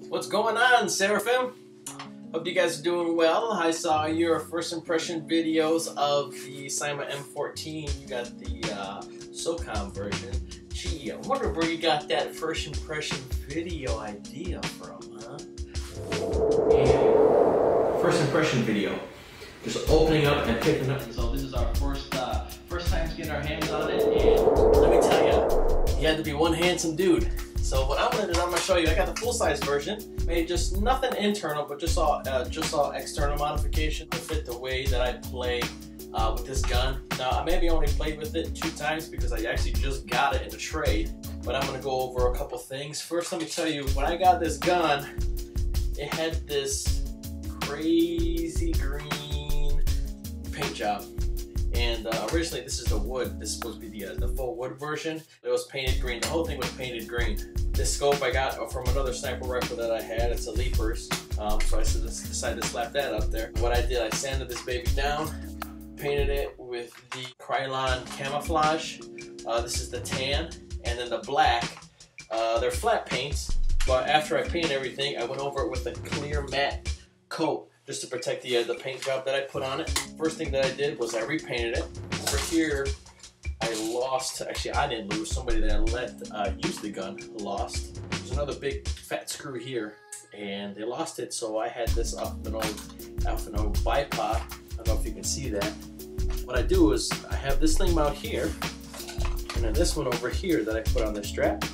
What's going on, Seraphim? Hope you guys are doing well. I saw your first impression videos of the CYMA M14. You got the SOCOM version. Gee, I wonder where you got that first impression video idea from, huh? And first impression video. Just opening up and picking up. So this is our first time getting our hands on it, and let me tell you, you had to be one handsome dude. So what I'm gonna do, I'm gonna show you. I got the full-size version. Made just nothing internal, but just all external modification to fit the way that I play with this gun. Now I maybe only played with it 2 times because I actually just got it in a trade. But I'm gonna go over a couple things. First, let me tell you, when I got this gun, it had this crazy green paint job. And originally, this is the wood. This is supposed to be the full wood version. It was painted green. The whole thing was painted green. This scope I got from another sniper rifle that I had. It's a Leapers. So I decided to slap that up there. What I did, I sanded this baby down, painted it with the Krylon camouflage. This is the tan, and then the black. They're flat paints, but after I painted everything, I went over it with a clear matte coat, just to protect the paint job that I put on it. First thing that I did was I repainted it. Over here, I lost, actually I didn't lose, somebody that I let use the gun lost. There's another big fat screw here, and they lost it, so I had this off an old bipod. I don't know if you can see that. What I do is, I have this thing mount here, and then this one over here that I put on the strap.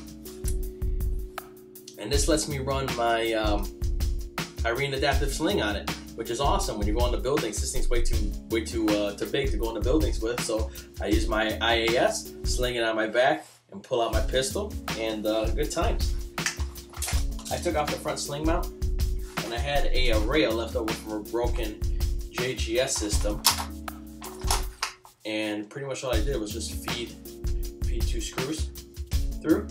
And this lets me run my Irene adaptive sling on it, which is awesome when you go into buildings. This thing's way too big to go into buildings with, so I use my IAS, sling it on my back, and pull out my pistol, and good times. I took off the front sling mount, and I had a rail left over from a broken JGS system, and pretty much all I did was just feed 2 screws through.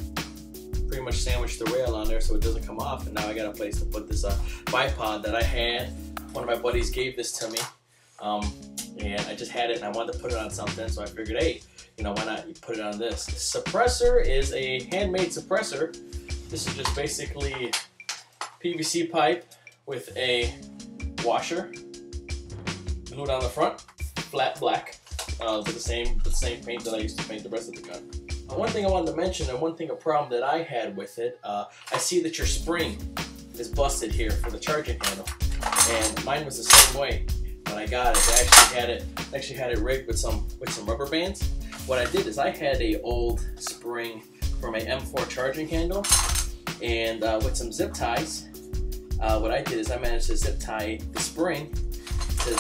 Pretty much sandwiched the rail on there so it doesn't come off, and now I got a place to put this bipod that I had. One of my buddies gave this to me, and I just had it and I wanted to put it on something, so I figured, hey, you know, why not you put it on this. The suppressor is a handmade suppressor. This is just basically PVC pipe with a washer glued on the front, flat black, with the same paint that I used to paint the rest of the gun. One thing I wanted to mention, and a problem that I had with it, I see that your spring is busted here for the charging handle, and mine was the same way. When I got it, I actually had it rigged with some rubber bands. What I did is I had a old spring from a M4 charging handle, and with some zip ties, what I did is I managed to zip tie the spring to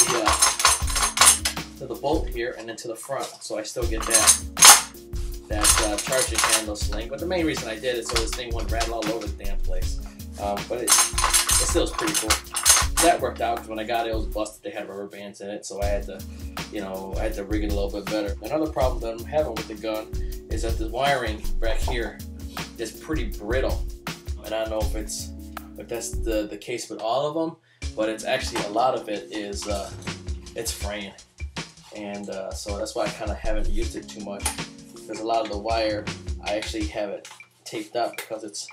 the bolt here and then to the front, so I still get that charging handle sling. But the main reason I did it so this thing wouldn't rattle all over the damn place. But it still is pretty cool. That worked out because when I got it, it was busted. They had rubber bands in it, so I had to, I had to rig it a little bit better. Another problem that I'm having with the gun is that the wiring back here is pretty brittle. And I don't know if that's the case with all of them, but it's actually a lot of it is it's fraying, and so that's why I kind of haven't used it too much. Because a lot of the wire, I actually have it taped up because it's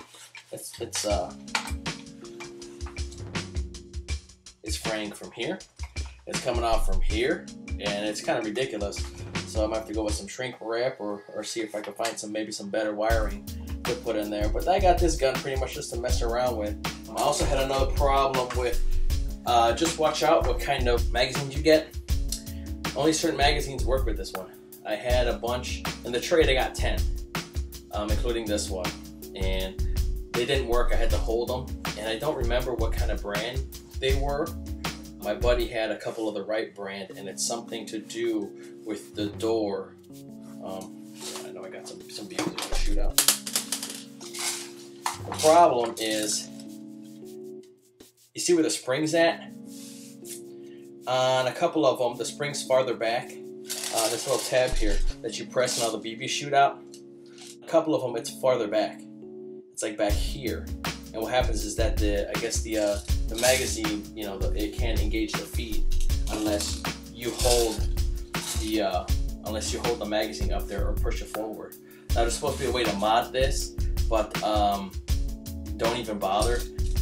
fraying from here, it's coming off from here, and it's kind of ridiculous. So I'm gonna have to go with some shrink wrap or see if I can find maybe some better wiring to put in there. But I got this gun pretty much just to mess around with. I also had another problem with just watch out what kind of magazines you get. Only certain magazines work with this one. I had a bunch in the trade. I got 10, including this one, and they didn't work. I had to hold them, and I don't remember what kind of brand they were. My buddy had a couple of the right brand, and it's something to do with the door. I know I got some views I'm gonna shoot out. The problem is, you see where the spring's at? On a couple of them, the spring's farther back. This little tab here that you press and all the BBs shoot out. A couple of them, it's farther back. It's like back here. And what happens is that the magazine, it can't engage the feed unless you hold the magazine up there or push it forward. Now there's supposed to be a way to mod this, but don't even bother.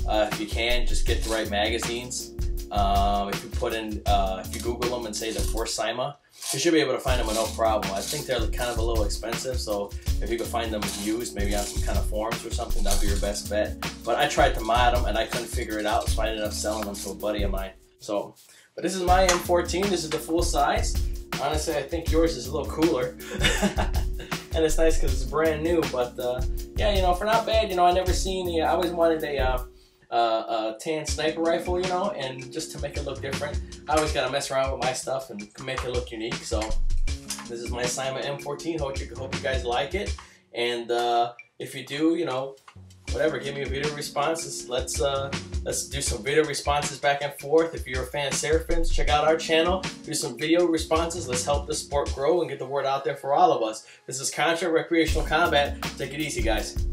If you can, just get the right magazines. If you put in, if you Google them and say they're for CYMA, you should be able to find them with no problem. I think they're kind of a little expensive, so if you could find them used, maybe on some kind of forums or something, that'd be your best bet. But I tried to mod them and I couldn't figure it out, so I ended up selling them to a buddy of mine. So, but this is my M14. This is the full size. Honestly, I think yours is a little cooler. And it's nice because it's brand new. But yeah, you know, for not bad. You know, I never seen the. I always wanted a tan sniper rifle, you know, and just to make it look different, I always gotta mess around with my stuff and make it look unique. So this is my CYMA M14. Hope you guys like it. And if you do, you know, whatever, give me a video responses. Let's do some video responses back and forth. If you're a fan of Seraphims, check out our channel. Do some video responses. Let's help the sport grow and get the word out there for all of us. This is Contra Recreational Combat. Take it easy, guys.